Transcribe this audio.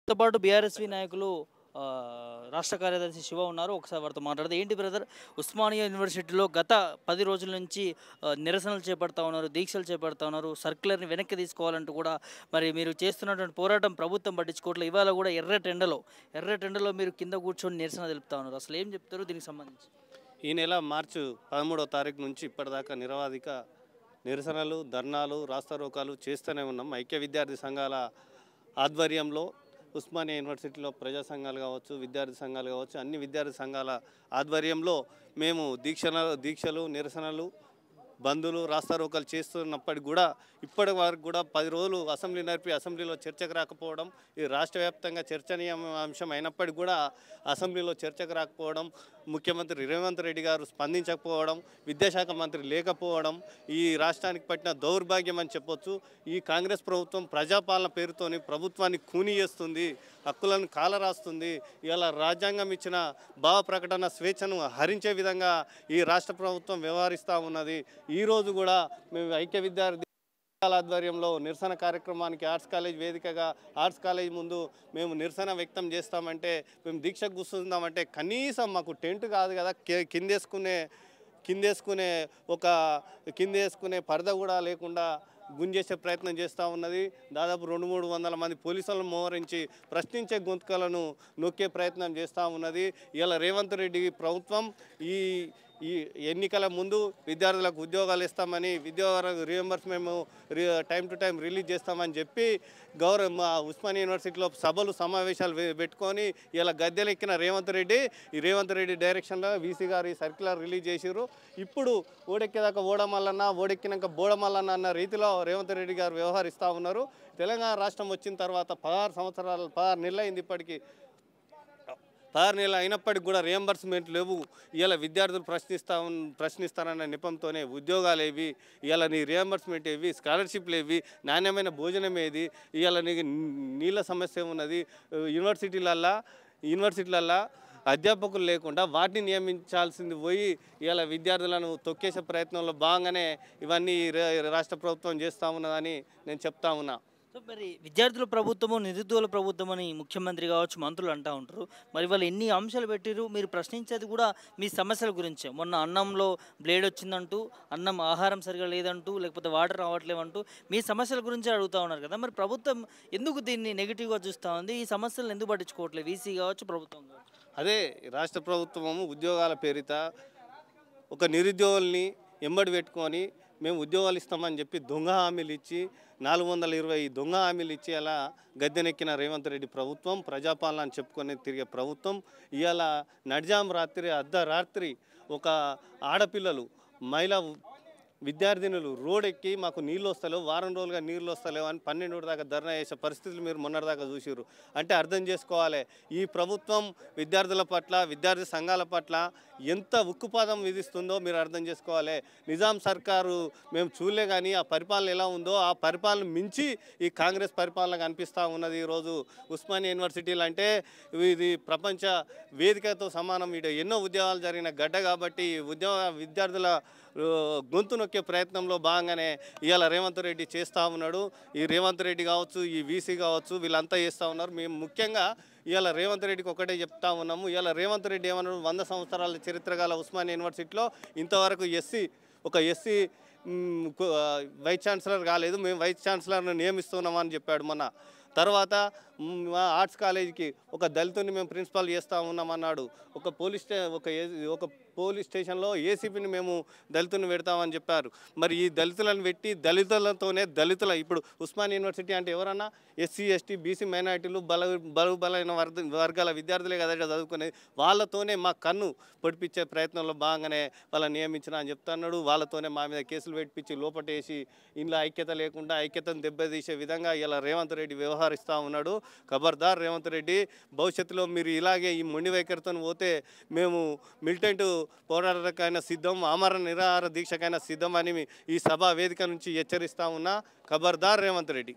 తో పాటు బీఆర్ఎస్‌వి నాయకులు రాష్ట్ర కార్యదర్శి శివ ఉన్నారు. ఒకసారి వారితో మాట్లాడదాం. ఏంటి బ్రదర్, ఉస్మానియా యూనివర్సిటీలో గత 10 రోజుల నుంచి నిరసనలు చేపడతా ఉన్నారు, దీక్షలు చేపడతా ఉన్నారు. సర్క్యులర్‌ని వెనక్కి తీసుకోవాలంటూ కూడా మరి మీరు చేస్తున్నటువంటి పోరాటం ప్రభుత్వం పట్టించుకోవట్లే. ఇవాళ కూడా ఎర్రటెండలో మీరు కింద కూర్చొని నిరసన తెలుపుతా ఉన్నారు. అసలు ఏం చెప్తారు దీనికి సంబంధించి? ఈ నెల మార్చి 13వ తారీఖు నుంచి ఇప్పటిదాకా నిరవాధిక నిరసనలు, ధర్నాలు, రాస్తారోకాలు చేస్తూనే ఉన్నాం. ఐక్య విద్యార్థి సంఘాల ఆధ్వర్యంలో ఉస్మానియా యూనివర్సిటీలో ప్రజా సంఘాలు కావచ్చు, విద్యార్థి సంఘాలు కావచ్చు, అన్ని విద్యార్థి సంఘాల ఆధ్వర్యంలో మేము దీక్షలు, నిరసనలు, బంధులు, రాస్తారోకాలు చేస్తున్నప్పటికి కూడా ఇప్పటి వరకు కూడా 10 రోజులు అసెంబ్లీ నడిపి అసెంబ్లీలో చర్చకు రాకపోవడం, ఇది రాష్ట్ర వ్యాప్తంగా చర్చనీయ అంశం అయినప్పటికీ కూడా అసెంబ్లీలో చర్చకు రాకపోవడం, ముఖ్యమంత్రి రేవంత్ రెడ్డి గారు స్పందించకపోవడం, విద్యాశాఖ మంత్రి లేకపోవడం ఈ రాష్ట్రానికి పట్టిన దౌర్భాగ్యం అని చెప్పొచ్చు. ఈ కాంగ్రెస్ ప్రభుత్వం ప్రజాపాలన పేరుతోని ప్రభుత్వాన్ని ఖూనీ చేస్తుంది, హక్కులను కాలరాస్తుంది. ఇలా రాజ్యాంగం ఇచ్చిన భావ ప్రకటన స్వేచ్ఛను హరించే విధంగా ఈ రాష్ట్ర ప్రభుత్వం వ్యవహరిస్తూ ఉన్నది. ఈరోజు కూడా మేము ఐక్య విద్యార్థి ఆధ్వర్యంలో నిరసన కార్యక్రమానికి ఆర్ట్స్ కాలేజ్ వేదికగా ఆర్ట్స్ కాలేజ్ ముందు మేము నిరసన వ్యక్తం చేస్తామంటే, మేము దీక్షకు కూర్చుందామంటే కనీసం మాకు టెంట్ కాదు కదా, కిందేసుకునే పరద కూడా లేకుండా గుంజేసే ప్రయత్నం చేస్తూ ఉన్నది. దాదాపు 200-300 మంది పోలీసులను మోహరించి ప్రశ్నించే గొంతుకలను నొక్కే ప్రయత్నం చేస్తూ ఉన్నది. ఇలా రేవంత్ రెడ్డి ప్రభుత్వం ఈ ఎన్నికల ముందు విద్యార్థులకు ఉద్యోగాలు ఇస్తామని, ఉద్యోగాలకు reimbursement time to time release చేస్తామని చెప్పి మా ఉస్మానియా యూనివర్సిటీలో సభలు సమావేశాలు పెట్టుకొని ఇలా గద్దెలెక్కిన రేవంత్ రెడ్డి డైరెక్షన్లో వీసీ గారు ఈ సర్క్యులర్ రిలీజ్ చేసారు. ఇప్పుడు ఓడెక్కేదాకా ఓడమల్లన్న, ఓడెక్కినాక బోడమల్లన్న అన్న రీతిలో రేవంత్ రెడ్డి గారు వ్యవహరిస్తూ ఉన్నారు. తెలంగాణ రాష్ట్రం వచ్చిన తర్వాత 16 నెలలు అయింది. ఇప్పటికీ 16 నెలలు అయినప్పటికి కూడా రియంబర్స్మెంట్ లేవు. ఇలా విద్యార్థులు ప్రశ్నిస్తారన్న నెపంతోనే ఉద్యోగాలు ఏవి, ఇలా నీ రియంబర్స్మెంట్ ఏవి, స్కాలర్షిప్లు ఏవి, నాణ్యమైన భోజనం ఏది, ఇలా నీకు నీళ్ళ సమస్య ఉన్నది. యూనివర్సిటీలల్లో అధ్యాపకులు లేకుండా వాటిని నియమించాల్సింది పోయి ఇలా విద్యార్థులను తొక్కేసే ప్రయత్నంలో భాగంగానే ఇవన్నీ రాష్ట్ర ప్రభుత్వం చేస్తూ ఉన్నదని నేను చెప్తా ఉన్నా. సో మరి విద్యార్థుల ప్రభుత్వము, నిరుద్యోగుల ప్రభుత్వం అని ముఖ్యమంత్రి కావచ్చు, మంత్రులు అంటూ ఉంటారు. మరి వాళ్ళు ఎన్ని అంశాలు పెట్టిరు, మీరు ప్రశ్నించేది కూడా మీ సమస్యల గురించే. మొన్న అన్నంలో బ్లేడ్ వచ్చిందంటూ, ఆహారం సరిగా లేదంటూ, లేకపోతే వాటర్ రావట్లేవంటూ మీ సమస్యల గురించే అడుగుతూ ఉన్నారు కదా. మరి ప్రభుత్వం ఎందుకు దీన్ని నెగిటివ్గా చూస్తూ ఉంది? ఈ సమస్యలను ఎందుకు పట్టించుకోవట్లేదు వీసీ కావచ్చు, ప్రభుత్వం కావచ్చు? అదే రాష్ట్ర ప్రభుత్వము ఉద్యోగాల పేరిట ఒక నిరుద్యోగుల్ని ఎంబడి పెట్టుకొని మేము ఉద్యోగాలు ఇస్తామని చెప్పి దొంగ హామీలు ఇచ్చి 420 దొంగ హామీలు ఇచ్చి అలా గద్దెనెక్కిన రేవంత్ రెడ్డి ప్రభుత్వం, ప్రజాపాలన అని చెప్పుకొని తిరిగే ప్రభుత్వం ఇవాళ నడిజాం రాత్రి అర్ధరాత్రి ఒక ఆడపిల్లలు, మహిళా విద్యార్థినులు రోడ్డెక్కి మాకు నీళ్ళు వస్తలేవు, వారం రోజులుగా నీళ్ళు వస్తలేవు అని 12 దాకా ధర్నా చేసే పరిస్థితులు మీరు మొన్నటిదాకా చూసారు. అంటే అర్థం చేసుకోవాలి, ఈ ప్రభుత్వం విద్యార్థుల పట్ల, విద్యార్థి సంఘాల పట్ల ఎంత ఉక్కుపాదం విధిస్తుందో మీరు అర్థం చేసుకోవాలి. నిజాం సర్కారు మేము చూడలే కానీ ఆ పరిపాలన ఎలా ఉందో ఆ పరిపాలన మించి ఈ కాంగ్రెస్ పరిపాలన కనిపిస్తూ ఉన్నది. ఈరోజు ఉస్మానియా యూనివర్సిటీలు అంటే ఇది ప్రపంచ వేదికతో సమానం. ఇక్కడ ఎన్నో ఉద్యోగాలు జరిగిన గడ్డ కాబట్టి విద్యార్థుల గొంతు నొక్కే ప్రయత్నంలో భాగంగానే ఇవాళ రేవంత్ రెడ్డి చేస్తూ ఉన్నాడు. ఈ రేవంత్ రెడ్డి కావచ్చు, ఈ వీసీ కావచ్చు, వీళ్ళంతా చేస్తూ ఉన్నారు. మేము ముఖ్యంగా ఇవాళ రేవంత్ రెడ్డికి ఒకటే చెప్తా ఉన్నాము. ఇవాళ రేవంత్ రెడ్డి ఏమన్నాడు, 100 సంవత్సరాల చరిత్ర గల ఉస్మానియా యూనివర్సిటీలో ఇంతవరకు ఒక ఎస్సీ వైస్ ఛాన్సలర్ కాలేదు, మేము వైస్ ఛాన్సలర్ను నియమిస్తున్నామని చెప్పాడు. మొన్న తర్వాత ఆర్ట్స్ కాలేజీకి ఒక దళితుని మేము ప్రిన్సిపాల్ చేస్తూ ఉన్నామన్నాడు. ఒక పోలీస్ స్టేషన్లో ఏసీపీని మేము దళితుని పెడతామని చెప్పారు. మరి ఈ దళితులను పెట్టి ఇప్పుడు ఉస్మానియా యూనివర్సిటీ అంటే ఎవరన్నా ఎస్సీ, ఎస్టీ, బీసీ, మైనారిటీలు, బలైన వర్గాల విద్యార్థులే కదా చదువుకునేది. వాళ్ళతోనే మా కన్ను పొడిపించే ప్రయత్నంలో భాగంగానే వాళ్ళని నియమించిన అని చెప్తున్నాడు. వాళ్ళతోనే మా మీద కేసులు పెట్టించి లోపటేసి ఇంట్లో ఐక్యత లేకుండా ఐక్యతను దెబ్బతీసే విధంగా ఇలా రేవంత్ రెడ్డి వ్యవహరిస్తూ ఉన్నాడు. ఖబర్దార్ రేవంత్ రెడ్డి, భవిష్యత్తులో మీరు ఇలాగే ఈ మొండి వైఖరితో పోతే మేము మిలిటెంట్ పోరాటానికైనా సిద్ధం, ఆమరణ నిరాహార దీక్షకైనా సిద్ధం అని ఈ సభా వేదిక నుంచి హెచ్చరిస్తా ఉన్నా. ఖబర్దార్ రేవంత్ రెడ్డి.